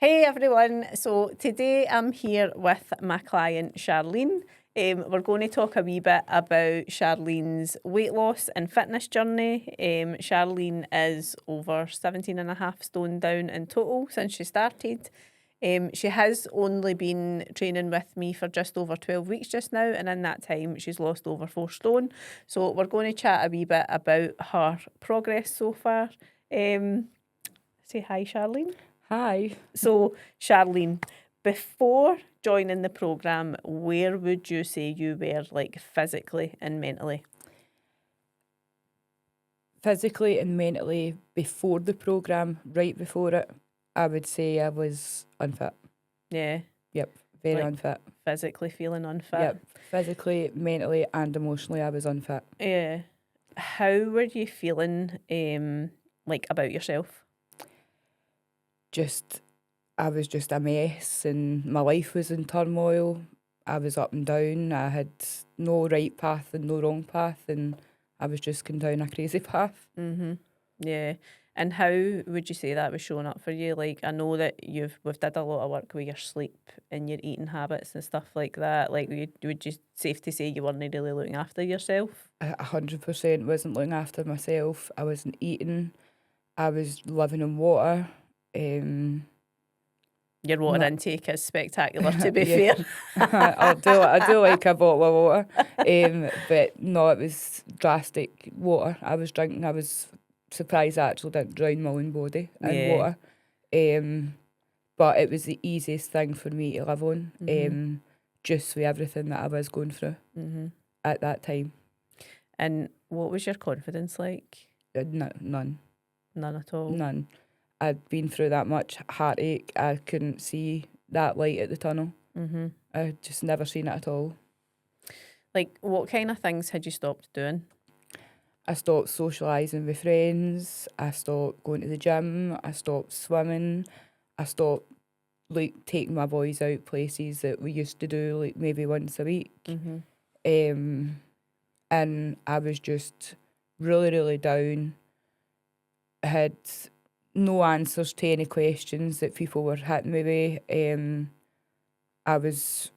Hey everyone, so today I'm here with my client Sharlene. We're going to talk a wee bit about Sharlene's weight loss and fitness journey. Sharlene is over 17.5 stone down in total since she started. She has only been training with me for just over 12 weeks just now, and in that time she's lost over 4 stone. So we're going to chat a wee bit about her progress so far. Say hi, Sharlene. Hi. So, Sharlene, before joining the programme, where would you say you were, like, physically and mentally? Physically and mentally before the programme, right before it, I would say I was unfit. Yeah. Yep, very Like, unfit. Physically feeling unfit? Yep, physically, mentally and emotionally I was unfit. Yeah. How were you feeling, like, about yourself? I was just a mess and my life was in turmoil. I was up and down. I had no right path and no wrong path, and I was just going down a crazy path. Mm-hmm. Yeah. And how would you say that was showing up for you? Like, I know that we've did a lot of work with your sleep and your eating habits and stuff like that. Like, would you safe to say you weren't really looking after yourself? 100% wasn't looking after myself. I wasn't eating. I was living in water. Your water Not intake is spectacular, to be yeah. fair. I do like a bottle of water, but no, it was drastic water I was drinking. I was surprised I actually didn't drown my own body in Yeah. water, but it was the easiest thing for me to live on, just with everything that I was going through at that time. And what was your confidence like? None. None at all. None. I'd been through that much heartache. I couldn't see that light at the tunnel. I'd just never seen it at all. Like, what kind of things had you stopped doing? I stopped socialising with friends. I stopped going to the gym. I stopped swimming. I stopped taking my boys out places that we used to do like maybe once a week. And I was just really, really down. I had no answers to any questions that people were hitting me with. I was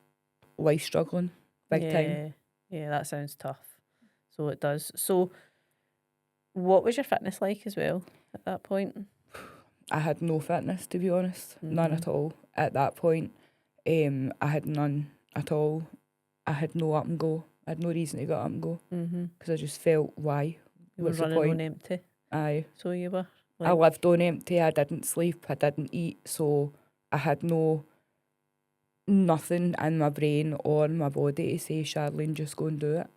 life struggling big time. Yeah, that sounds tough. So it does. So what was your fitness like as well at that point? I had no fitness, to be honest. None at all at that point. I had none at all. I had no up and go. I had no reason to get up and go because I just felt, why? You were What's the running point? on empty. Aye. So you were. I lived on empty. I didn't sleep. I didn't eat. So I had nothing in my brain or my body to say, Sharlene, just go and do it.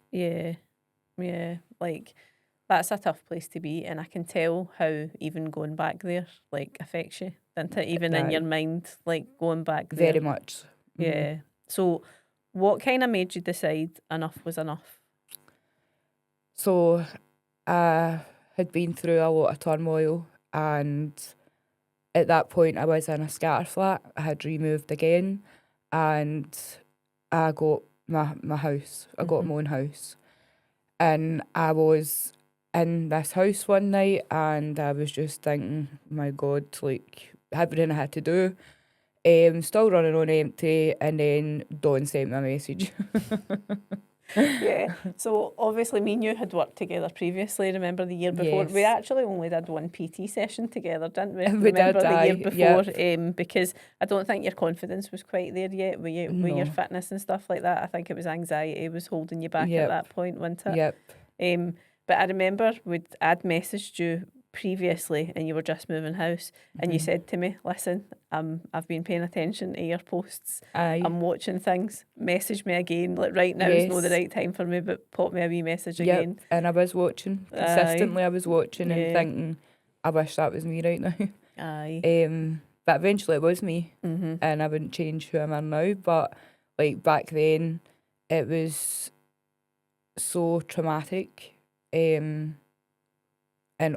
Yeah. Like, that's a tough place to be, and I can tell how even going back there, like, affects you, doesn't it? Even in your mind, like, going back there. Very much. Yeah. So what kind of made you decide enough was enough? So I had been through a lot of turmoil, and at that point I was in a scatter flat. I had removed again, and I got my house. I got my own house. And I was in this house one night and I was just thinking, my God, like everything I had to do. Still running on empty, and then Dawn sent me a message. Yeah. So obviously me and you had worked together previously, remember the year before? Yes. We actually only did one PT session together, didn't we? We Remember did, the year aye, before? yep. Because I don't think your confidence was quite there yet with your No. fitness and stuff like that. I think it was anxiety was holding you back at Yep. that point, wasn't it? Yep. But I remember I'd messaged you previously and you were just moving house and you said to me, listen, I've been paying attention to your posts. Aye. I'm watching things. Message me again. Like right now is not the Yes. right time for me, but pop me a wee message Yep. again. And I was watching. Consistently Aye. I was watching and thinking, I wish that was me right now. Aye. But eventually it was me. And I wouldn't change who I am now. But like back then it was so traumatic. In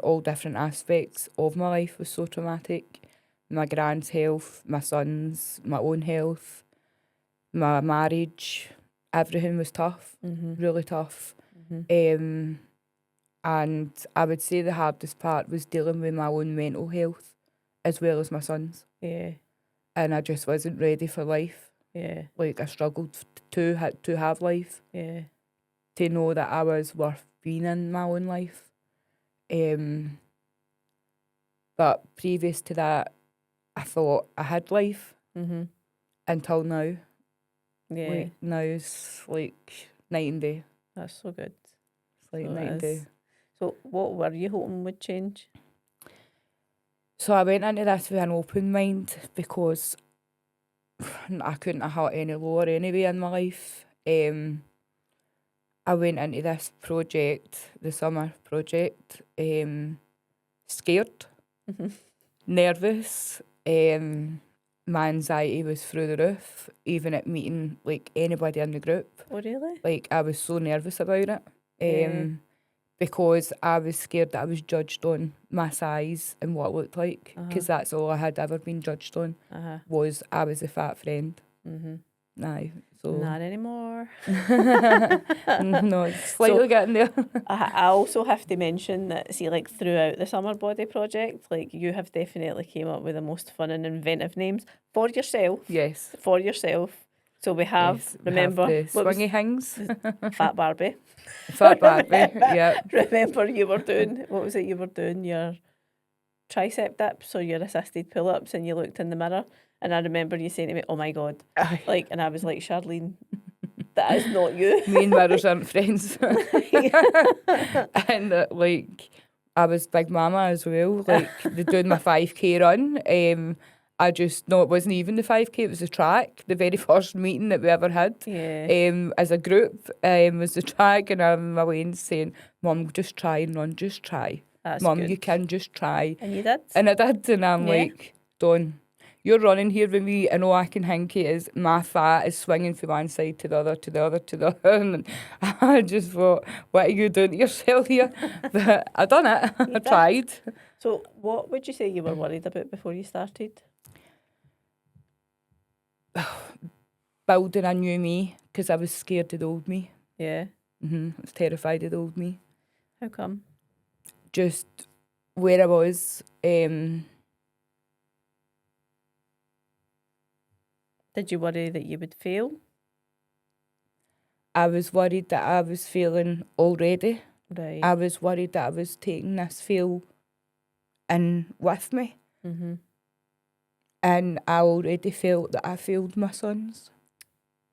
all different aspects of my life was so traumatic. My grand's health, my son's, my own health, my marriage, everything was tough, really tough. And I would say the hardest part was dealing with my own mental health as well as my son's. Yeah. and I just wasn't ready for life. Yeah. Like, I struggled to have life, Yeah. to know that I was worth being in my own life. But previous to that, I thought I had life Mm-hmm. until now. Yeah. Like, now it's like night and day. That's so good. It's like So night it and day. is. So what were you hoping would change? So I went into this with an open mind because I couldn't have hurt any lower anyway in my life. I went into this project, the summer project, scared, Mm-hmm. nervous. My anxiety was through the roof, even at meeting like anybody in the group. Oh, really? Like, I was so nervous about it. Yeah. Because I was scared that I was judged on my size and what I looked like. Because that's all I had ever been judged on, was I was a fat friend. Mm-hmm. Aye, so Not anymore. no, it's slightly getting there. I also have to mention that, see, like throughout the Summer Body project, like you have definitely came up with the most fun and inventive names for yourself. Yes. For yourself. So we have, Yes, remember, the swingy things. Fat Barbie. Fat Barbie, yeah. Remember you were doing, what was it you were doing? Your tricep dips or your assisted pull-ups, and you looked in the mirror, and I remember you saying to me, oh my God. Aye. Like, and I was like, Sharlene, that is not you. Me and mirrors aren't friends. And like, I was Big Mama as well, like doing my 5K run. I just, no, it wasn't even the 5K, it was the track. The very first meeting that we ever had as a group was the track, and I'm away saying, Mum, just try and run, just try. Mum, good. you can just try. And you did? And I did, and I'm like, Dawn, you're running here with me, and all I can think is my fat is swinging from one side to the other, to the other, to the other. And I just thought, what are you doing to yourself here? But I done it. I tried. So what would you say you were worried about before you started? Building a new me, because I was scared of the old me. Yeah. I was terrified of the old me. How come? Just where I was. Did you worry that you would fail? I was worried that I was failing already. Right. I was worried that I was taking this fail in with me. Mm-hmm. And I already felt that I failed my sons.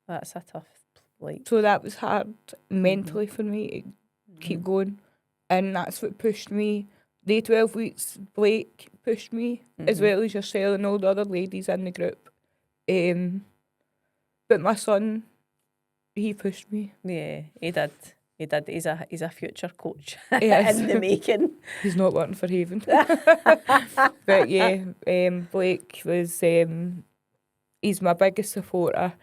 That's a tough, like. So that was hard mentally for me to keep going. And that's what pushed me. The 12 weeks, Blake pushed me, as well as yourself and all the other ladies in the group. But my son, he pushed me. Yeah, he did. He did. He's a future coach Yes. in the making. He's not working for Haven. But yeah, Blake was, he's my biggest supporter.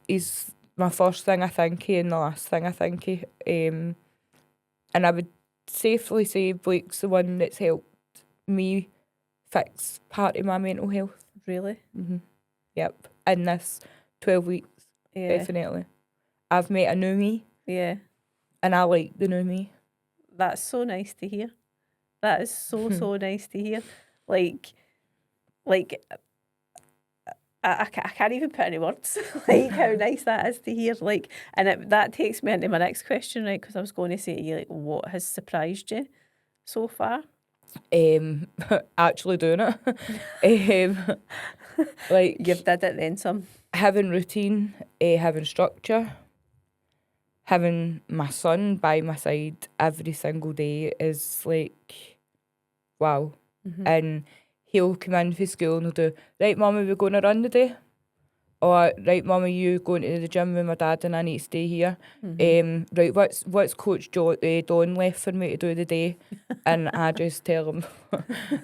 He's my first thing I think of and the last thing I think of. And I would safely say Blake's the one that's helped me fix part of my mental health. Really? Mm-hmm. Yep. In this 12 weeks, definitely. I've met a new me. Yeah. And I like the new me. That's so nice to hear. That is so nice to hear. Like, I can't even put any words like how nice that is to hear. Like, and that takes me into my next question, right? Because I was going to say to you, like, what has surprised you so far? Actually doing it. Like, you've did it then some. Having routine, having structure, having my son by my side every single day is like, wow. And he'll come in from school and he'll do, right, Mummy, we're going to run today. Or, right, Mummy, you going to the gym with my dad and I need to stay here. Right, what's Coach Dawn left for me to do today? And I just tell him,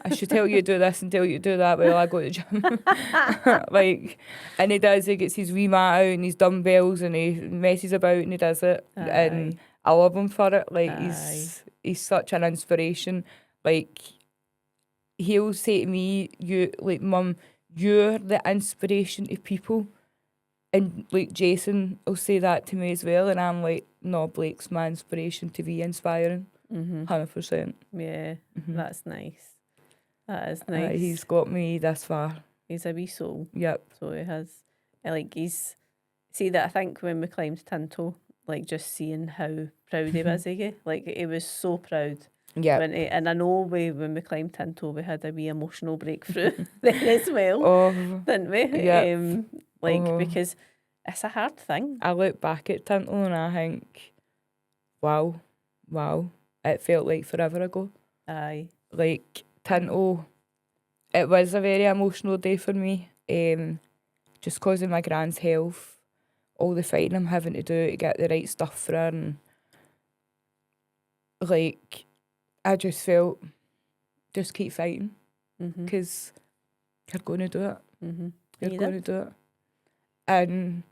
I should tell you to do this and tell you to do that while I go to the gym. Like, and he does, he gets his wee mat out and his dumbbells and he messes about and he does it. Aye. And I love him for it. Like, he's such an inspiration. Like, he'll say to me, Mum, you're the inspiration to people. And like Jason will say that to me as well. And I'm like, no, Blake's my inspiration to be inspiring. 100%. Yeah, that's nice. That is nice. He's got me this far. He's a wee soul. Yep. So he has, he's, see that I think when we climbed Tinto, just seeing how proud he was of you, he was so proud. Yep. And I know when we climbed Tinto, we had a wee emotional breakthrough then as well, Oh, didn't we? yep. Because it's a hard thing. I look back at Tinto and I think, wow, it felt like forever ago. Aye. Tinto, it was a very emotional day for me, just because of my grand's health, all the fighting I'm having to do to get the right stuff for her, and I just felt, just keep fighting, because you're going to do it. You're going to do it. And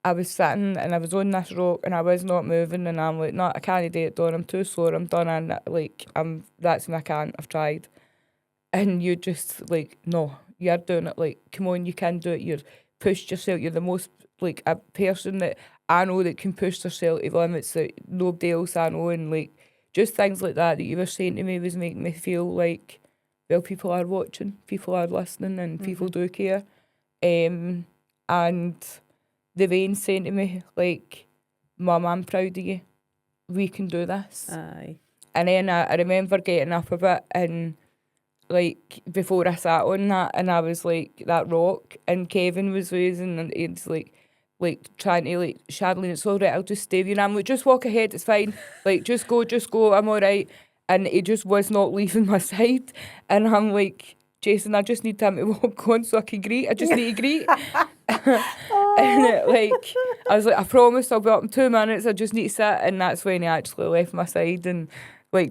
I was sitting and I was on this rock and I was not moving, and I'm like, no, I can't do it, Dawn, I'm too sore, I'm done, and that's when I can't, I've tried. And you just no, you're doing it, come on, you can do it, you're pushed yourself, you're the most, a person that I know that can push herself to limits that nobody else I know, and just things like that you were saying to me was making me feel well, people are watching, people are listening, and people do care. And the vein saying to me, Mum, I'm proud of you. We can do this. Aye. And then I remember getting up a bit and before I sat on that, and I was that rock, and Kevin was raising, and he's trying to Sharlene, it's all right, I'll just stay with you. And I'm like, just walk ahead, it's fine. Just go, I'm all right. And he just was not leaving my side. And I'm like, Jason, I just need him to walk on so I can greet. I just need to greet. And I was like, I promise I'll be up in 2 minutes. I just need to sit. And that's when he actually left my side. And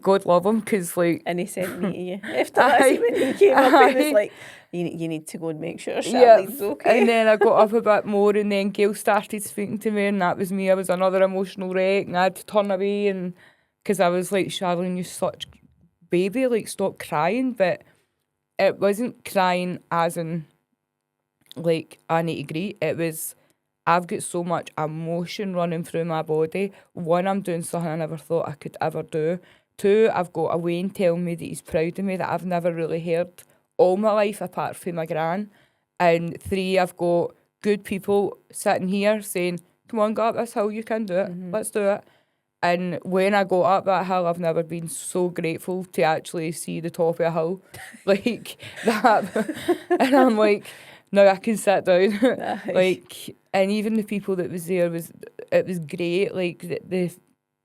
God love him, because and he sent me to you. After that, when he came up, he was like, you need to go and make sure Sharlene's okay. And then I got up a bit more, and then Gail started speaking to me, and that was me. I was another emotional wreck, and I had to turn away, and because I was like, Sharlene, you're such baby, stop crying. But it wasn't crying as in I need to greet. It was, I've got so much emotion running through my body. One, I'm doing something I never thought I could ever do. Two, I've got a Wayne telling me that he's proud of me that I've never really heard all my life apart from my gran. And three, I've got good people sitting here saying, come on, go up this hill, you can do it, let's do it. And when I got up that hill, I've never been so grateful to actually see the top of a hill that. And I'm like, now I can sit down. And even the people that was there, it was great.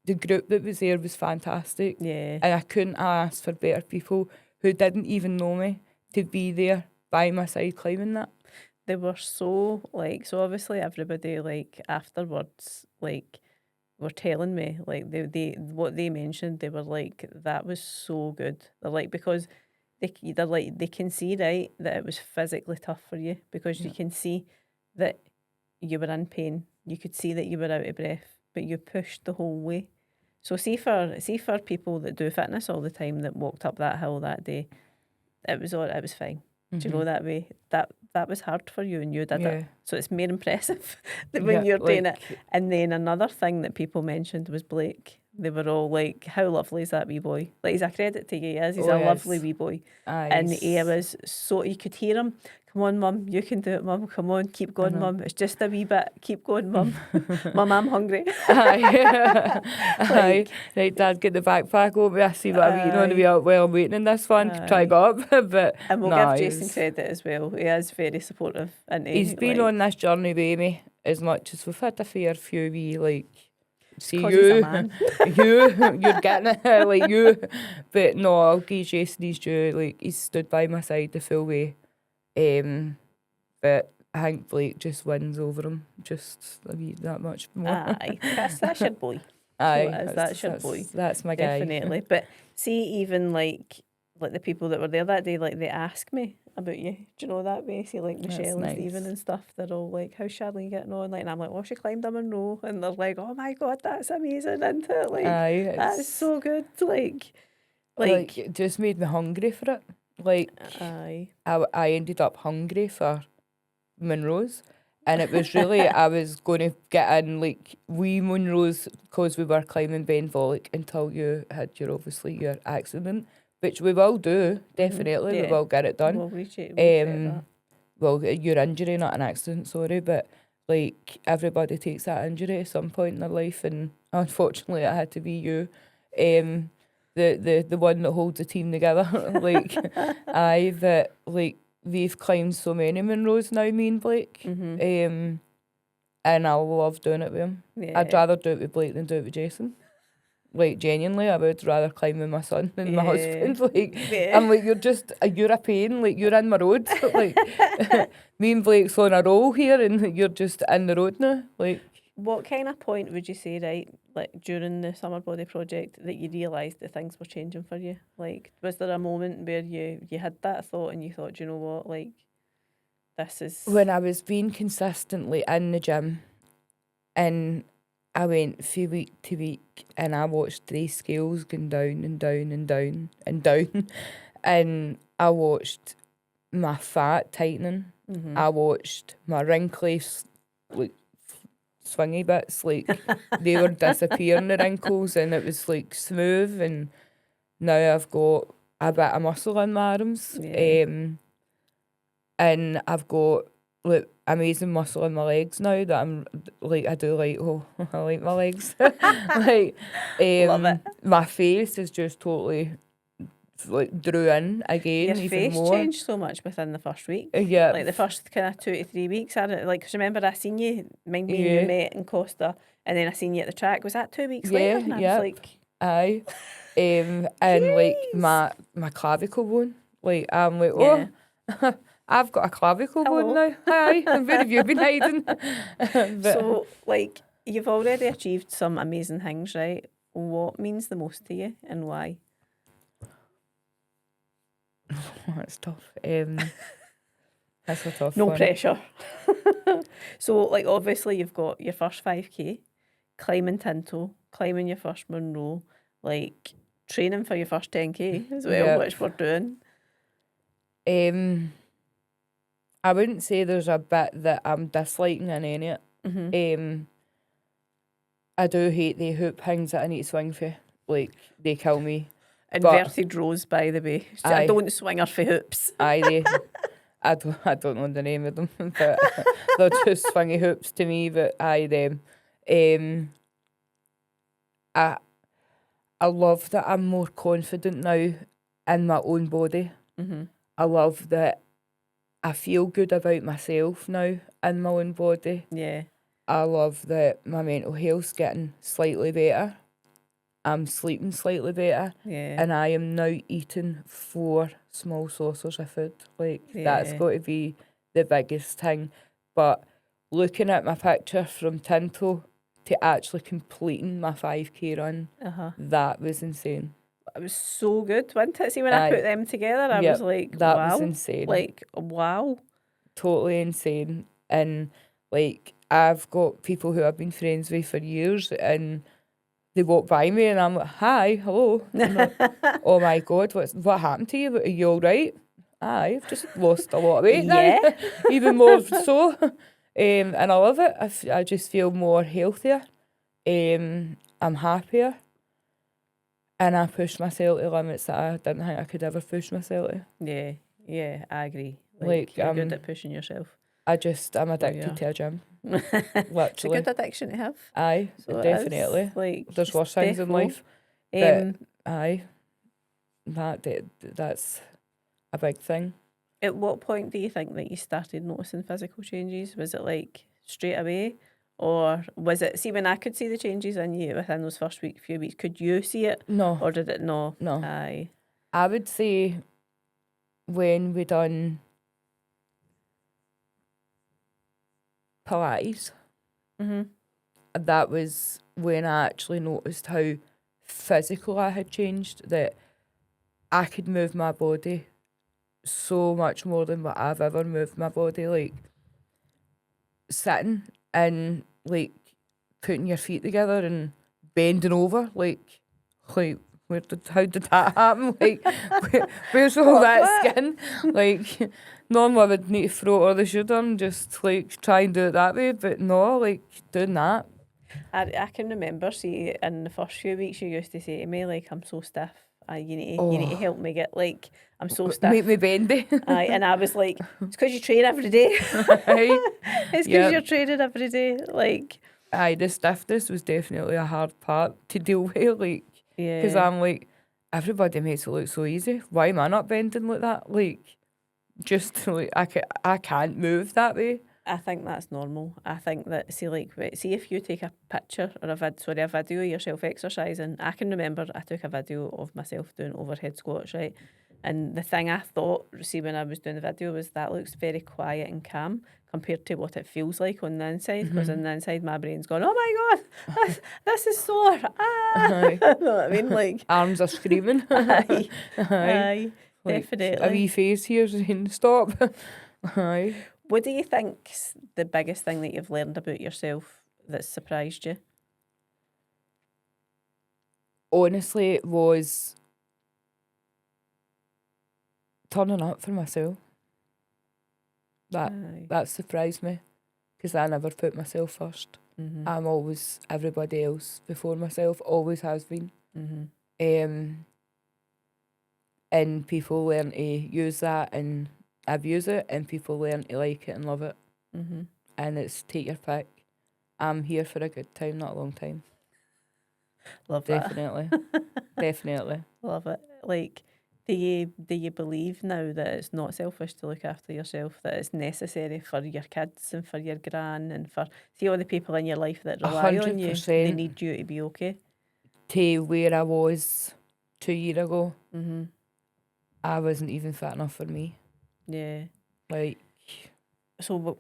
The group that was there was fantastic. Yeah. And I couldn't ask for better people who didn't even know me to be there by my side climbing that. They were so, so obviously everybody, afterwards, were telling me, they what they mentioned, they were like, that was so good. They're because they can see, right, that it was physically tough for you, because you can see that you were in pain. You could see that you were out of breath, but you pushed the whole way. So see for people that do fitness all the time that walked up that hill that day, it was fine. Do you know that way? That was hard for you, and you did it. So it's more impressive than when you're doing it. And then another thing that people mentioned was Blake. They were all like, how lovely is that wee boy? He's a credit to you, he is. He's a lovely wee boy. And he was so, you could hear him. Come on, Mum, you can do it, Mum. Come on, keep going, Mum. It's just a wee bit. Keep going, Mum. Mum, I'm hungry. Aye. Right, Dad, get the backpack over. I see what I'm eating on the way up. Well, I'm waiting in this one to try to go up. But and we'll give Jason credit as well. He is very supportive. He's been on this journey with me as much as we've had a fair few wee, see you, you're getting it, you. But no, I'll give Jason his due. He's stood by my side the full way. But I think Blake just wins over him, just a wee that much more. Aye, that's your boy. Aye, that's your boy. That's my guy. Definitely. But see, even like the people that were there that day, they ask me about you. Do you know that way? See, Michelle and Stephen and stuff, they're all like, how's Sharlene getting on? And I'm like, oh, she climbed a Munro. And they're like, oh my God, that's amazing, isn't it? Aye, that's so good. It just made me hungry for it. Aye. I ended up hungry for Munros, and it was really, I was going to get in wee Munros because we were climbing Ben Vollick until you had your accident, which we will do, definitely. We will get it done. We'll reach it. well, your injury, not an accident, sorry, but like everybody takes that injury at some point in their life, and unfortunately it had to be you. The one that holds the team together. Like but like we've climbed so many Munros now, me and Blake. And I love doing it with him. Yeah. I'd rather do it with Blake than do it with Jason. Like, genuinely, I would rather climb with my son than my husband. Like, I'm like, you're a pain. Like, you're in my road. Like, me and Blake's on a roll here, and you're just in the road now. Like, what kind of point would you say, right, like during the Summer Body project, that you realised that things were changing for you? Like, was there a moment where you had that thought and you thought, do you know what, like, this is... When I was being consistently in the gym, and I went from week to week, and I watched 3 scales going down and down and down and down, and I watched my fat tightening. I watched my wrinkles, like, swingy bits, like they were disappearing, the wrinkles, and it was like smooth, and now I've got a bit of muscle in my arms. And I've got like amazing muscle in my legs now that I'm like, I do like, I like my legs. Like, Love it. My face is just totally like drew in again. Your even face more. changed so much within the first week. Yeah. Like the first kind of 2 to 3 weeks. Like, cause remember I seen you, me and you met in Costa, and then I seen you at the track. Was that 2 weeks later? And I was like... Aye. And like my clavicle bone. Like, I'm like, oh, I've got a clavicle bone now. Hi, where have you been hiding? So, like, you've already achieved some amazing things, right? What means the most to you and why? That's tough. That's a tough No one. pressure. So, like, obviously you've got your first 5K, climbing Tinto, climbing your first Munro, like, training for your first 10K as well, which we're doing. I wouldn't say there's a bit that I'm disliking in any of it. I do hate the hoop things that I need to swing for. Like, they kill me. Inverted rows, by the way. I don't swing her for hoops. I don't know the name of them, but they're just swingy hoops to me. But them. I love that I'm more confident now in my own body. I love that I feel good about myself now in my own body. Yeah. I love that my mental health's getting slightly better. I'm sleeping slightly better. Yeah. And I am now eating 4 small saucers of food. Like, that's got to be the biggest thing. But looking at my picture from Tinto to actually completing my 5K run, that was insane. It was so good, wasn't it? See, when I put them together, I was like, that wow. was insane. Like, wow. Totally insane. And, like, I've got people who I've been friends with for years, and they walk by me and I'm like, hi, hello. Like, oh my God, what happened to you? Are you all right? Aye, I've just lost a lot of weight now. Even more so. And I love it. I just feel more healthier. I'm happier. And I pushed myself to limits that I didn't think I could ever push myself to. Yeah, I agree. Like, you're good at pushing yourself. I'm addicted to a gym. Literally. It's a good addiction to have. Aye, so definitely. Like, there's worse things in life. But aye, that's a big thing. At what point do you think that you started noticing physical changes? Was it like straight away? Or was it, see, when I could see the changes in you within those first few weeks, could you see it? No. Or did it not? No. Aye. I would say when we done Pilates, that was when I actually noticed how physical I had changed, that I could move my body so much more than what I've ever moved my body, like sitting and like putting your feet together and bending over, like how did that happen? Like, where's all that skin? Like, normally I would need to throw it on the shoulder and just like try and do it that way, but no, like doing that. I can remember, see, in the first few weeks you used to say to me, like, I'm so stiff, you need to help me get, like, I'm so stiff. Make me bendy. Aye, and I was like, it's because you train every day. Aye. It's because Yep. you're training every day. Like, Aye, the stiffness was definitely a hard part to deal with, like, because yeah. I'm like, everybody makes it look so easy. Why am I not bending like that? Like, just like I can't move that way. I think that's normal. I think that, see if you take a picture or a video of yourself exercising. I can remember I took a video of myself doing overhead squats, right? And the thing I thought, see, when I was doing the video, was that looks very quiet and calm compared to what it feels like on the inside. Because on the inside, my brain's going, oh my God, this is sore. Ah! You know what I mean? Like, Arms are screaming. aye, Aye. aye, Like, definitely. a wee face here saying stop. Aye. What do you think's the biggest thing that you've learned about yourself that's surprised you? Honestly, it was turning up for myself. Aye. That surprised me, because I never put myself first. Mm-hmm. I'm always everybody else before myself, always has been. Mm-hmm. And people learn to use that and abuse it, and people learn to like it and love it. Mm-hmm. And it's take your pick. I'm here for a good time, not a long time. Love Definitely. Definitely. Love it. Like, do you believe now that it's not selfish to look after yourself, that it's necessary for your kids and for your gran and for, see, all the people in your life that rely on you, 100%. they need you to be okay? To where I was 2 years ago, Mm-hmm. I wasn't even fit enough for me. Yeah. Like, So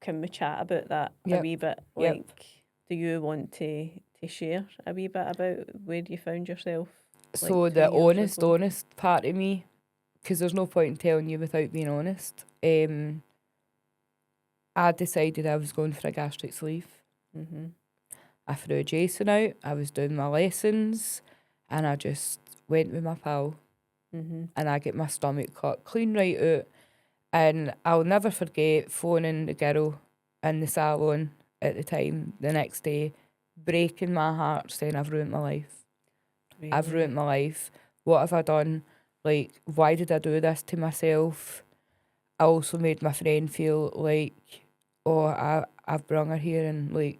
can we chat about that a Yep. wee bit? Yep. Like, do you want to share a wee bit about where you found yourself? so like, 2 the years ago? honest part of me, because there's no point in telling you without being honest, I decided I was going for a gastric sleeve. Mm-hmm. I threw Jason out, I was doing my lessons, and I just went with my pal, Mm-hmm. and I get my stomach cut clean right out. And I'll never forget phoning the girl in the salon at the time the next day, breaking my heart, saying I've ruined my life. I've Really? ruined my life. What have I done? Like, why did I do this to myself? I also made my friend feel like, oh, I've brung her here and, like,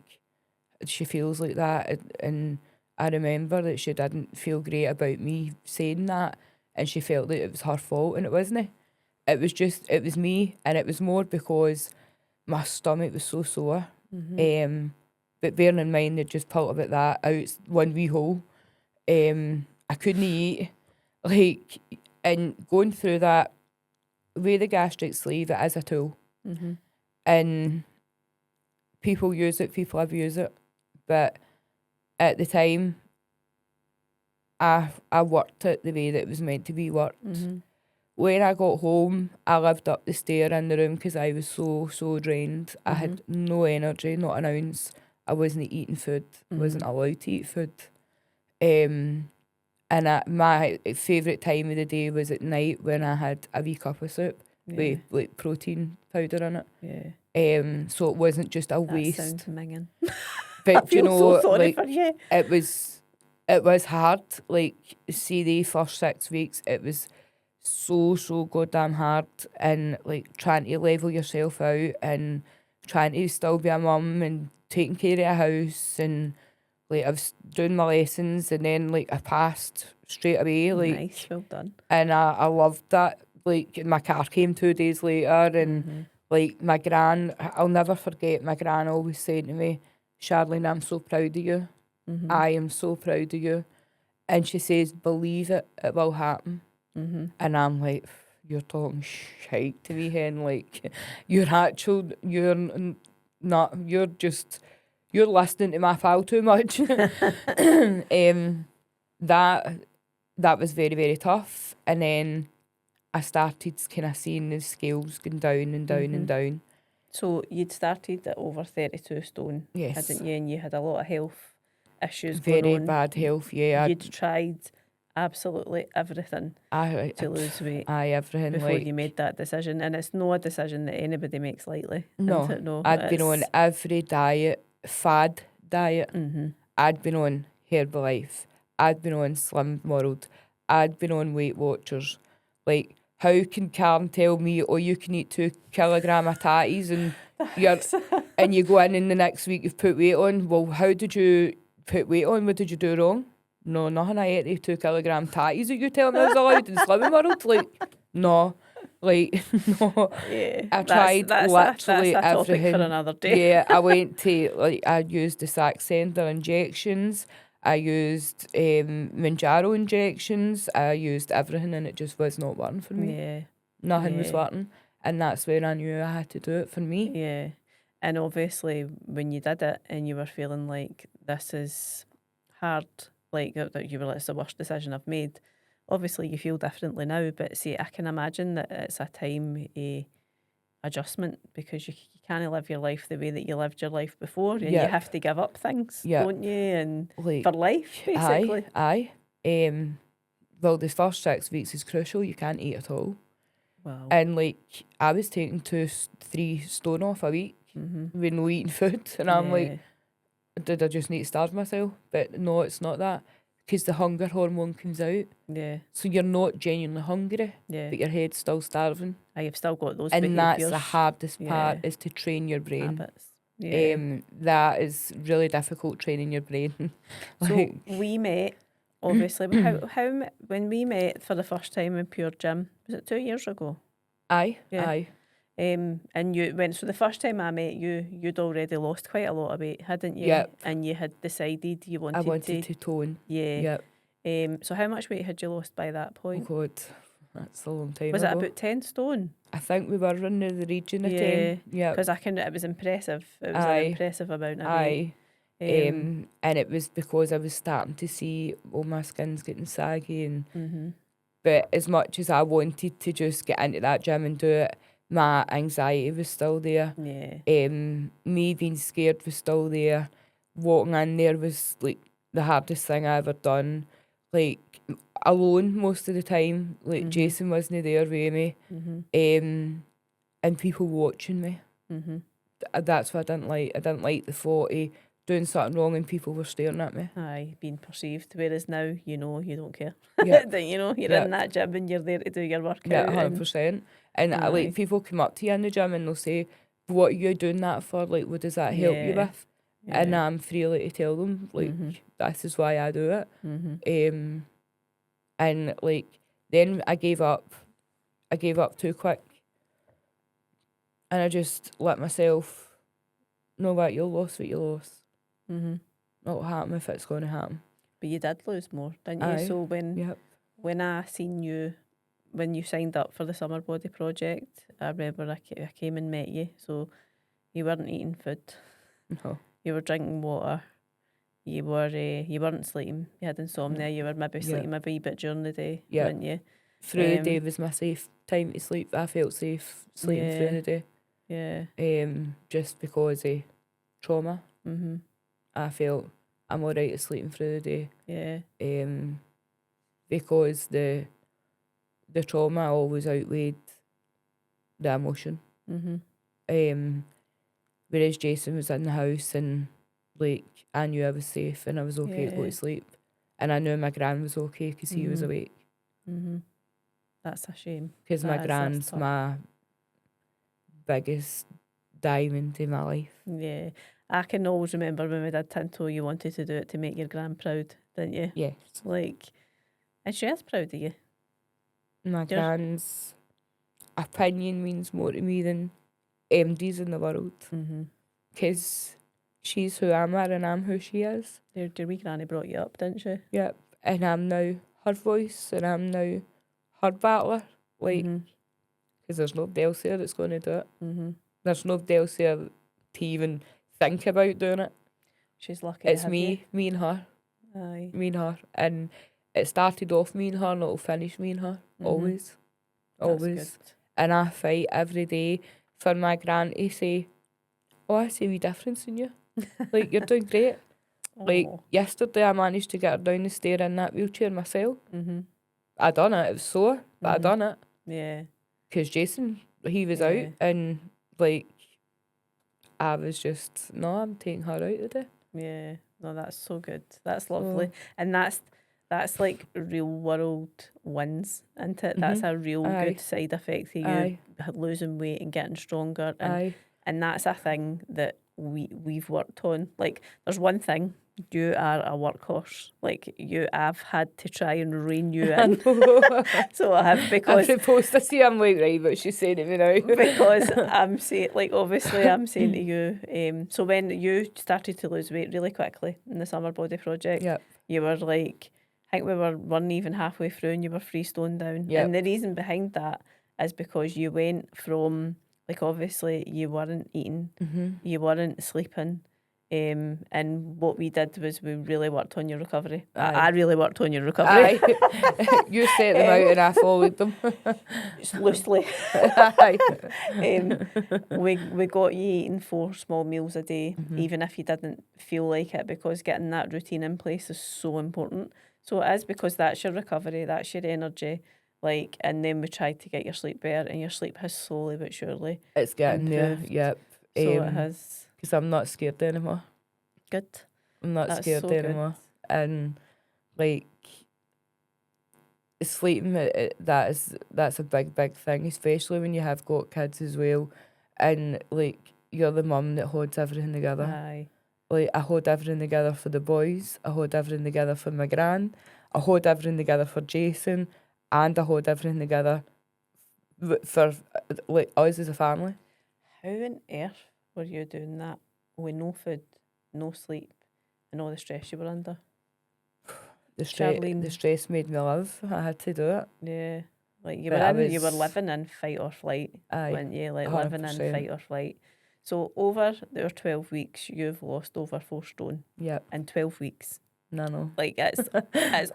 she feels like that. And I remember that she didn't feel great about me saying that, and she felt that it was her fault, and it wasn't. It was me, and it was more because my stomach was so sore. Mm-hmm. But bearing in mind they just pulled about that out one wee hole. I couldn't eat, like, and going through that with the gastric sleeve, it is a tool, Mm-hmm. and people use it, people abuse it, but at the time, I worked it the way that it was meant to be worked. Mm-hmm. When I got home, I lived up the stair in the room because I was so drained. I had no energy, not an ounce. I wasn't eating food. I wasn't allowed to eat food. And my favourite time of the day was at night when I had a wee cup of soup with like protein powder in it. Yeah. So it wasn't just a That waste. sounds minging. But I you feel know, so sorry like, for you. it was hard. Like, see, the first 6 weeks, it was so goddamn hard, and like trying to level yourself out and trying to still be a mum and taking care of a house, and like I was doing my lessons, and then like I passed straight away, like, Nice, well done. and I loved that. Like, my car came 2 days later, and like my gran, I'll never forget, my gran always said to me, Sharlene, I'm so proud of you. I am so proud of you. And she says, believe it will happen. And I'm like, you're talking shite to me, hen. Like, you're listening to my pal too much. That was very, very tough. And then I started kind of seeing the scales going down and down and down. So you'd started at over 32 stone, Yes. hadn't you? And you had a lot of health issues Very going on. bad health, yeah. You'd tried absolutely everything to lose weight everything. before like, you made that decision. And it's not a decision that anybody makes lightly. No, isn't it? No, I'd been on every fad diet. Mm-hmm. I'd been on Herbalife. I'd been on Slim World. I'd been on Weight Watchers. Like, how can Karen tell me, oh, you can eat 2 kilogram of tatties and you go in and the next week you've put weight on? Well, how did you put weight on? What did you do wrong? No, nothing. I ate the 2 kilogram tatties that you tell me I was allowed in the slimming world. Like, no. Like, no. Yeah, I tried that's literally a topic everything. for another day. Yeah, I went to, like, I used the Saxenda injections. I used Munro injections. I used everything and it just was not working for me. Yeah, Nothing was yeah. working. And that's when I knew I had to do it for me. yeah. And obviously, when you did it and you were feeling like this is hard, like that you were like, it's the worst decision I've made. Obviously, you feel differently now, but see, I can imagine that it's a time adjustment because you can't live your life the way that you lived your life before, and you Yep. have to give up things, Yep. don't you? And Like, for life, basically. Aye. Well, the first 6 weeks is crucial. You can't eat at all. Wow. And, like, I was taking 2-3 stone off a week with no eating food. And I'm like, did I just need to starve myself? But no, it's not that. Because the hunger hormone comes out. yeah, So you're not genuinely hungry, yeah. but your head's still starving. I've still got those And behaviours, that's the hardest part, Yeah. is to train your brain. habits. Yeah. That is really difficult, training your brain. So we met, obviously, but when we met for the first time in Pure Gym, was it 2 years ago? Aye. And you went, so the first time I met you, you'd already lost quite a lot of weight, hadn't you? Yep. And you had decided you wanted, I wanted to tone. Yeah. Yep. So how much weight had you lost by that Oh point? God, that's a long time Was ago. it about 10 stone? I think we were in the region of Yeah, 10. Yeah. Because it was impressive. It was Aye. an impressive amount of weight. Aye. And it was because I was starting to see, my skin's getting saggy. But as much as I wanted to just get into that gym and do it, my anxiety was still there. Yeah. Me being scared was still there. Walking in there was like the hardest thing I ever done. Like, alone most of the time. Like, Jason wasn't there with me. And people watching me. That's what I didn't like. I didn't like the thought of doing something wrong and people were staring at me. Aye, being perceived. Whereas now, you don't care. Yeah. You're Yep. in that gym and you're there to do your workout. Yeah, and- 100%. And Aye. like, people come up to you in the gym and they'll say, what are you doing that for? Like, what does that help you Yeah. with? And I'm freely to tell them, like, this is why I do it. And like, then I gave up too quick. And I just let myself know what you'll lose. It'll happen if it's going to happen. But you did lose more, didn't you? Aye. So Yep. when I seen you, when you signed up for the Summer Body Project, I remember I came and met you. So you weren't eating food. No. You were drinking water. You weren't sleeping. You had insomnia. You were maybe Yeah. sleeping a wee bit during the day, Yeah. weren't you? Through the day was my safe time to sleep. I felt safe sleeping Yeah. through the day. Yeah. Just because of trauma. Mhm. I felt I'm alright at sleeping through the Yeah. day. Because the trauma always outweighed the emotion. Mhm. Whereas Jason was in the house and like I knew I was safe and I was okay to go Yeah. to sleep, and I knew my gran was okay because he was Mhm. awake. Mhm. That's a shame. Because my That's gran's tough. my biggest diamond in my life. Yeah. I can always remember when we did Tinto, you wanted to do it to make your gran proud, didn't you? Yes, Like, and she is proud of you. my Yours- gran's opinion means more to me than MDs in the world. Because she's who I'm at and I'm who she is. Your wee granny brought you up, didn't she? Yep. And I'm now her voice and I'm now her battler. Like, because there's nobody else there that's going to do it. There's nobody else there to even think about doing it. She's lucky. It's to have me and her. You. Aye. Me and her. And it started off me and her and it'll finish me and her. Always. That's Always. good. And I fight every day for my gran to say, oh, I see a wee difference in you. Like, you're doing great. Like, Aw. yesterday I managed to get her down the stair in that wheelchair myself. I done it. It was sore, but I done it. Yeah. Because Jason, he was Yeah. out and, like, I was just, no, I'm taking her out today. Yeah. No, that's so good. That's lovely. And that's that's like real world wins, isn't it? That's a real Aye. good side effect of you Aye. losing weight and getting stronger. And Aye. and that's a thing that we've worked on. Like, there's one thing, you are a workhorse. Like, I've had to try and rein you I in. know. So I have, because Every post I see, I'm like, right, but she's saying to me now. because I'm saying, like, obviously I'm saying to you, so when you started to lose weight really quickly in the Summer Body Project, Yep. you were like, I think we weren't even halfway through and you were 3 stone down. Yep. And the reason behind that is because you went from, like, obviously you weren't eating, you weren't sleeping. And what we did was we really worked on your recovery. I really worked on your recovery. Aye. You set them out and I followed them. Just loosely. Aye. We got you eating 4 small meals a day, even if you didn't feel like it, because getting that routine in place is so important. So it is, because that's your recovery, that's your energy. Like, and then we tried to get your sleep better, and your sleep has slowly but surely It's getting there, improved. yep. So it has. Because I'm not scared anymore. Good. I'm not That's scared so good. anymore. And, like, sleeping, that's a big thing, especially when you have got kids as well. And, like, you're the mum that holds everything together. Aye. Like, I hold everything together for the boys, I hold everything together for my gran, I hold everything together for Jason, and I hold everything together for, like, us as a family. How on earth were you doing that with no food, no sleep, and all the stress you were under? The Sharlene. stress made me live. I had to do it. Yeah. Like, you But were living in fight or flight, Aye, weren't you? Like, living in 100%. fight or flight. So over your 12 weeks, you've lost over 4 stone Yep. in 12 weeks. No. Like, it's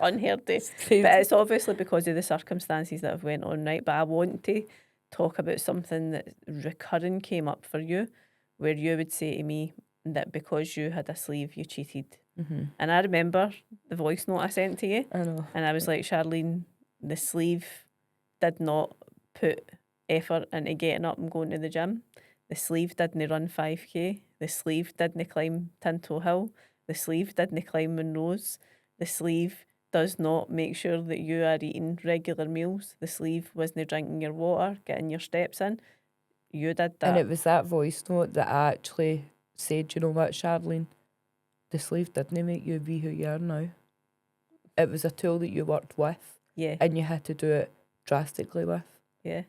unheard of. It's crazy. But it's obviously because of the circumstances that have went on, right? But I want to talk about something that recurring came up for you, where you would say to me that because you had a sleeve, you cheated. And I remember the voice note I sent to you, I know. and I was like, Sharlene, the sleeve did not put effort into getting up and going to the gym. The sleeve didn't run 5k. The sleeve didn't climb Tinto Hill. The sleeve didn't climb Munro's. The sleeve does not make sure that you are eating regular meals. The sleeve wasn't drinking your water, getting your steps in. You did that. And it was that voice note that I actually said, you know what, Sharlene, the sleeve didn't make you be who you are now. It was a tool that you worked with. Yeah. And you had to do it drastically with. Yeah.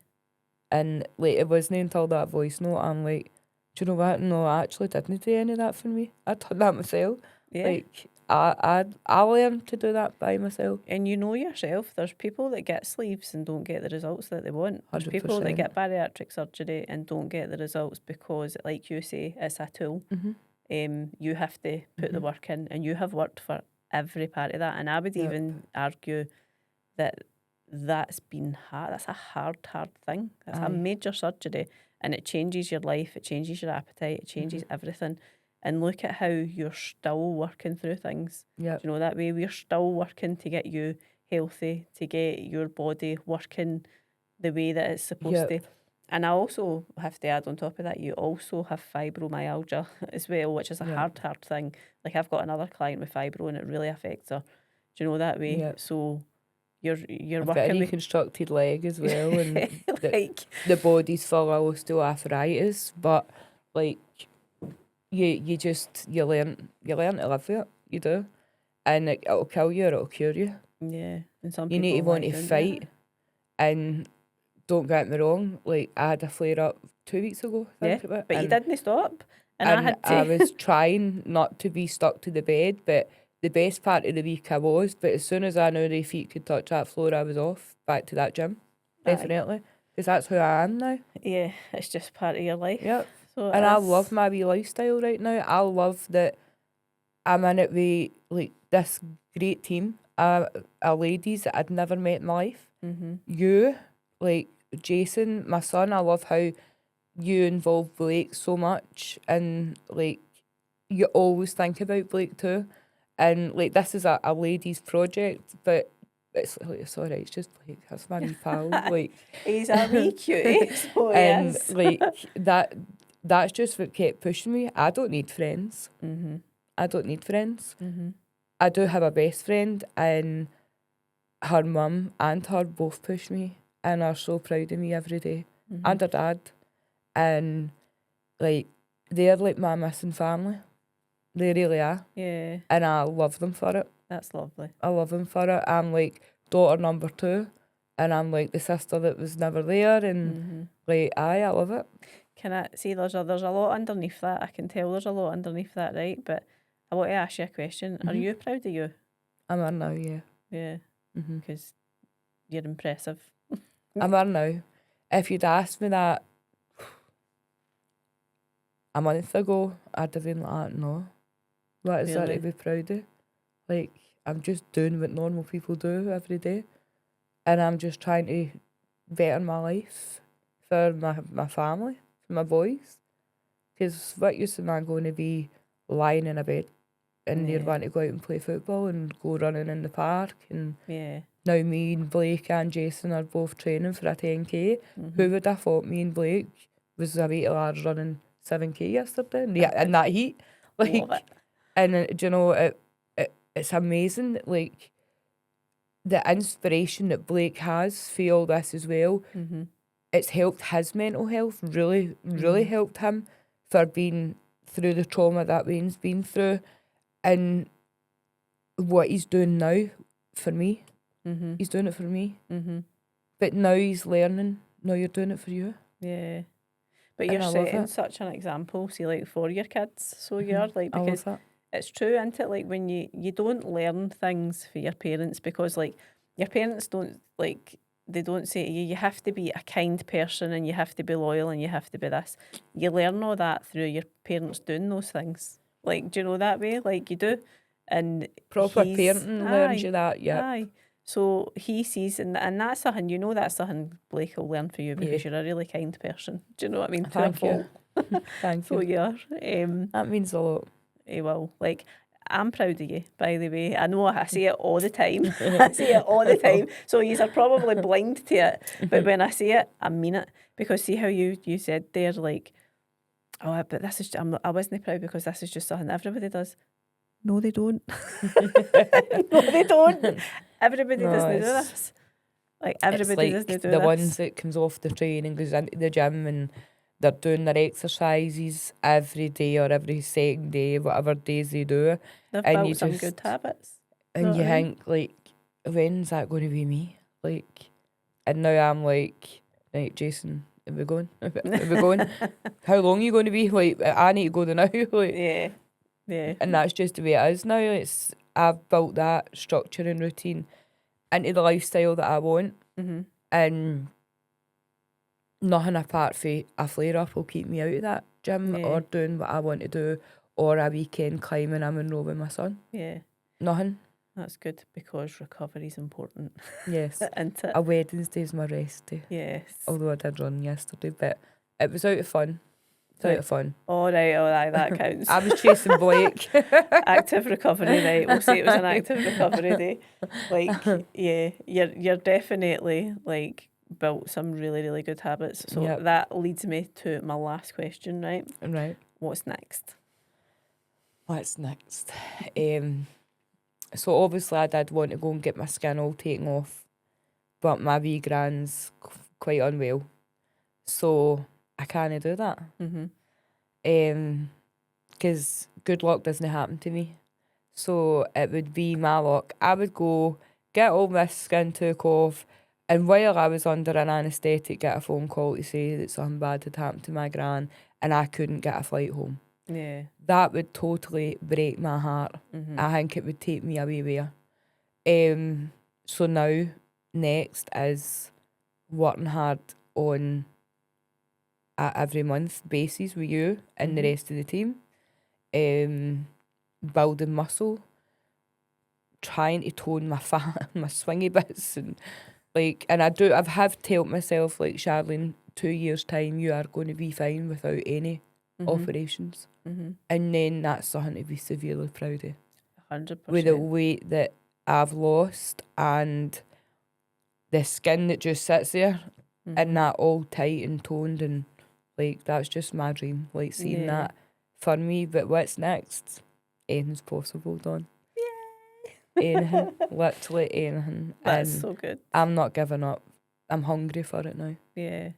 And, like, it wasn't until that voice note I'm like, do you know what? No, I actually didn't do any of that for me. I done that myself. Yeah. Like, I learned to do that by myself. And you know yourself, there's people that get sleeves and don't get the results that they want. There's people that 100%. get bariatric surgery and don't get the results because, like you say, it's a tool. You have to put the work in, and you have worked for every part of that. And I would even argue that that's been hard. That's a hard thing. That's a major surgery, and it changes your life. It changes your appetite. It changes everything. And look at how you're still working through things. Yep. Do you know that way? We're still working to get you healthy, to get your body working the way that it's supposed to. And I also have to add on top of that, you also have fibromyalgia as well, which is a hard thing. Like, I've got another client with fibro and it really affects her. Do you know that way? Yep. So you're I've working got a with reconstructed leg as well, and like, the body's full of osteoarthritis, but, like, you learn to live with it. You do, and it'll kill you or it'll cure you. yeah. And some You people need to want like to doing fight. And don't get me wrong, like, I had a flare up 2 weeks ago. that. Think of it, But you and- didn't stop. And I had to. I was trying not to be stuck to the bed, but the best part of the week I was. But as soon as I knew the feet could touch that floor, I was off back to that gym. Aye. Definitely, because that's who I am now. Yeah, it's just part of your life. Yep. So it And I is. love my wee lifestyle right now. I love that I'm in it with, like, this great team, of ladies that I'd never met in my life. You, like, Jason, my son, I love how you involve Blake so much, and, like, you always think about Blake too. And, like, this is a ladies' project, but it's like, it's alright, it's just Blake, that's my wee pal. Like, He's a wee cutie. So he and is. like that's just what kept pushing me. I don't need friends. I don't need friends. I do have a best friend, and her mum and her both push me and are so proud of me every day. And her dad. And, like, they're like my missing family. They really are. Yeah. And I love them for it. That's lovely. I love them for it. I'm, like, daughter number 2. And I'm, like, the sister that was never there. And, like, I love it. Can I see there's a lot underneath that. I can tell there's a lot underneath that, right? But I want to ask you a question. Are you proud of you? I'm here now, yeah. Yeah. Because you're impressive. I'm here now. If you'd asked me that a month ago, I'd have been like, no. What is that to be proud of? Like, I'm just doing what normal people do every day. And I'm just trying to better my life for my family, for my boys. Because what use am I going to be lying in a bed and you're wanting to go out and play football and go running in the park? And now me and Blake and Jason are both training for a 10k. Who would have thought me and Blake was a wee lads running 7k yesterday? In that heat. Like, and do you know, it's amazing that, like, the inspiration that Blake has for all this as well, it's helped his mental health, really, really helped him for being through the trauma that Wayne's been through. And what he's doing now for me, he's doing it for me. But now he's learning, now you're doing it for you. Yeah. But you're setting such an example, see, like, for your kids. So you're, like, because it's true, isn't it? Like, when you don't learn things for your parents because, like, your parents don't, like, they don't say to you, you have to be a kind person and you have to be loyal and you have to be this. You learn all that through your parents doing those things. Like, do you know that way? Like, you do. And proper parenting learns you that, yeah. Aye. So he sees, and that's something, you know, that's something Blake will learn for you because you're a really kind person. Do you know what I mean? Thank you. Thank you. So you're. That means a lot. He will. Like, I'm proud of you, by the way. I know I say it all the time. I say it all the time. So you are probably blind to it. But when I say it, I mean it. Because see how you said there, like, oh, but this is, I wasn't proud because this is just something everybody does. No, they don't. No, they don't. Everybody doesn't do this. Like, everybody doesn't do this. The ones that comes off the train and goes into the gym and they're doing their exercises every day or every second day, whatever days they do. They've and built some good habits. And you think, like, when's that going to be me? Like, and now I'm like, right, Jason, are we going? Are we going? How long are you going to be? Like, I need to go now. Like, yeah. And that's just the way it is now. I've built that structure and routine into the lifestyle that I want. And nothing apart from a flare-up will keep me out of that gym or doing what I want to do or a weekend climbing in Munro with my son. Yeah. Nothing. That's good because recovery's important. Yes. Isn't it? A Wednesday's my rest day. Yes. Although I did run yesterday, but it was out of fun. Out of fun. All right, that counts. I was chasing Blake. Active recovery, right? We'll say it was an active recovery day. Like, yeah, you're definitely, like, built some really, really good habits. So that leads me to my last question, right? Right. What's next? What's next? So obviously I did want to go and get my skin all taken off, but my wee gran's quite unwell. So I can't do that. Because good luck doesn't happen to me. So it would be my luck. I would go, get all my skin took off, and while I was under an anaesthetic, get a phone call to say that something bad had happened to my gran and I couldn't get a flight home. Yeah. That would totally break my heart. I think it would take me away with her. So now, next is working hard on a every month basis with you and the rest of the team. Building muscle, trying to tone my fat, my swingy bits, and I have told myself, like, Sharlene, 2 years' time you are going to be fine without any operations, and then that's something to be severely proud of. 100%. With the weight that I've lost and the skin that just sits there, and that all tight and toned, and like, that's just my dream, like, seeing that for me. But what's next? Anything's possible, Dawn. Yay! anything, literally anything. That's And so good. I'm not giving up. I'm hungry for it now. Yeah,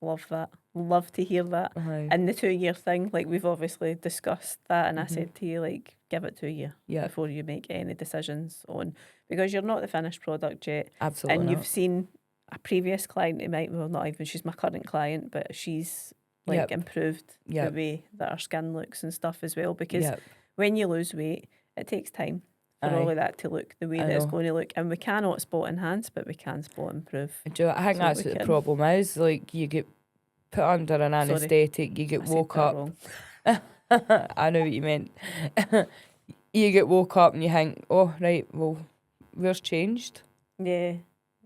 love that. Love to hear that. Aye. And the 2-year thing, like we've obviously discussed that, and I Mhm. said to you, like, give it 2 year Yeah, before you make any decisions on, because you're not the finished product yet, absolutely and you've not. seen a previous client who might, well, not even, she's my current client, but she's like Yep. improved Yep. the way that her skin looks and stuff as well, because Yep. when you lose weight, it takes time for all Aye. of that to look the way I that it's know. going to look, and we cannot spot enhance, but we can spot improve. Do you know, I think So that's we what the can. problem is. Like, you get put under an Sorry, anaesthetic, you I get said woke that up. wrong. I know what you meant. You get woke up and you think, oh, right, well, where's changed? Yeah,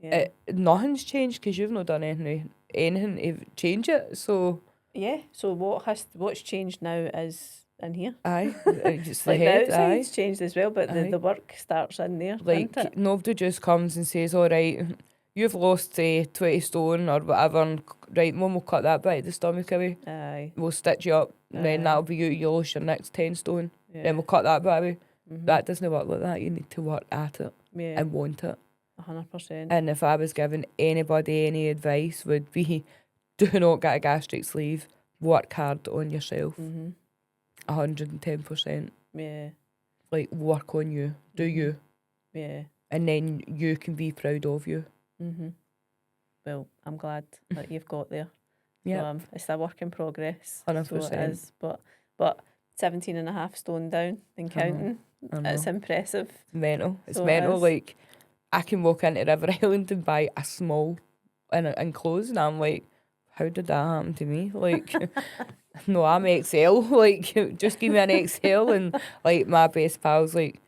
yeah. Nothing's changed because you've not done anything to change it. So, Yeah. So what's changed now is in here. aye, it's the Like the head, outside's aye. changed as well, but Aye. the work starts in there, doesn't Like, it? nobody just comes and says, all right, you've lost 20 stone or whatever, and right, Mum will cut that bit of the stomach away. Aye. We'll stitch you up, and then Aye. that'll be you. You'll lose your next 10 stone. Yeah. Then we'll cut that bit away. Mhm. That doesn't work like that. You need to work at it Yeah. and want it. 100%. And if I was giving anybody any advice, would be do not get a gastric sleeve. Work hard on yourself. 110%. Yeah. Like, work on you. Do Mhm. you. Yeah. And then you can be proud of you. Well, I'm glad that you've got there. Yeah. So, it's a work in progress. 100%. So it is. But 17 and a half stone down and counting. I know. It's impressive. It's mental. It's So it mental. is. Like, I can walk into River Island and buy a small in clothes, and I'm like, how did that happen to me? Like, no, I'm XL. Like, just give me an XL. And like, my best pal's like,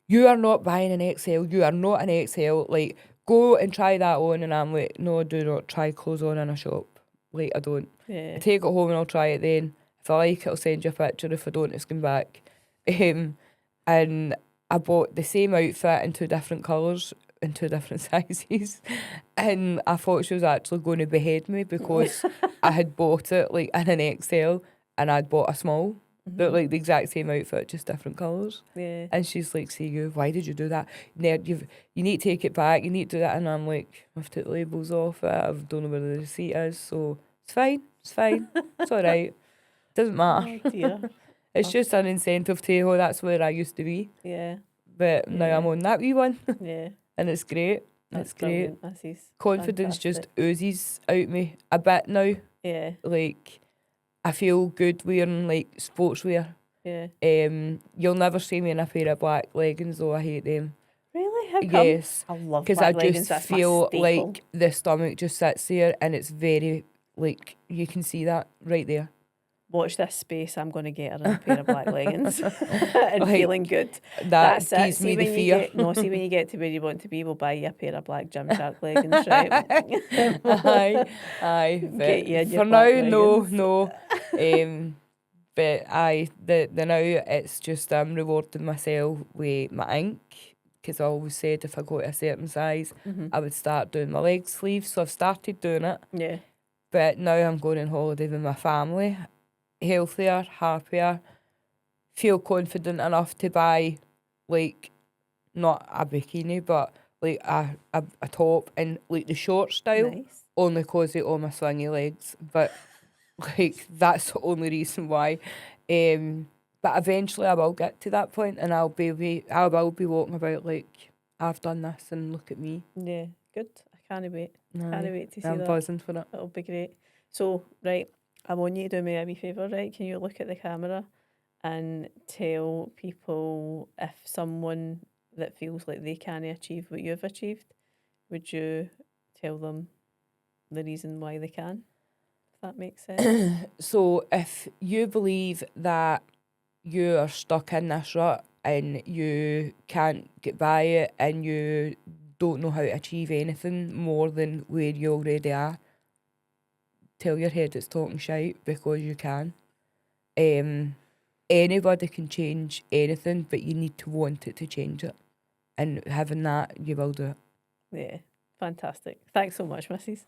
you are not buying an XL. You are not an XL. Like, go and try that on. And I'm like, no, do not try clothes on in a shop. Like, I don't. Yeah. I take it home and I'll try it then. If I like it, I'll send you a picture. If I don't, it's going back. And I bought the same outfit in 2 different colours, in 2 different sizes. And I thought she was actually going to behead me because I had bought it like in an XL and I'd bought a small. But like the exact same outfit, just different colours. Yeah. And she's like, see you, why did you do that? You need to take it back, you need to do that. And I'm like, I've took the labels off it, I don't know where the receipt is, so it's fine, it's all right. Doesn't matter. Oh dear. It's just an incentive to, oh, that's where I used to be. Yeah. But now Yeah. I'm on that wee one. Yeah. And it's great. That's It's great. brilliant. This is Confidence just fantastic. oozes out me a bit now. Yeah. Like, I feel good wearing like sportswear. Yeah. You'll never see me in a pair of black leggings though. I hate them. Really? How come? Yes, I love because black I leggings. just That's my feel staple. like the stomach just sits there, and it's very like you can see that right there. Watch this space. I'm going to get her in a pair of black leggings and Like, feeling good. That That's it. gives me See the when you fear. get see when you get to where you want to be, we'll buy you a pair of black Gymshark leggings, right? aye. Get But you in your for now, black no. leggings. But aye, the now it's just rewarding myself with my ink, because I always said if I go to a certain size, I would start doing my leg sleeves. So I've started doing it. Yeah. But now I'm going on holiday with my family, healthier, happier, feel confident enough to buy, like, not a bikini, but like a top and like the short style, Nice. only because of all my swingy legs. But like, that's the only reason why. But eventually I will get to that point, and I will be walking about like, I've done this and look at me. Yeah. Good. I can't wait. Can't Aye, wait to see I'm that. buzzing for it. It'll be great. So, right, I want you to do me a wee favour, right? Can you look at the camera and tell people, if someone that feels like they can't achieve what you've achieved, would you tell them the reason why they can? If that makes sense. So if you believe that you are stuck in this rut and you can't get by it and you don't know how to achieve anything more than where you already are, tell your head it's talking shite, because you can. Anybody can change anything, but you need to want it to change it. And having that, you will do it. Yeah, fantastic. Thanks so much, Mrs.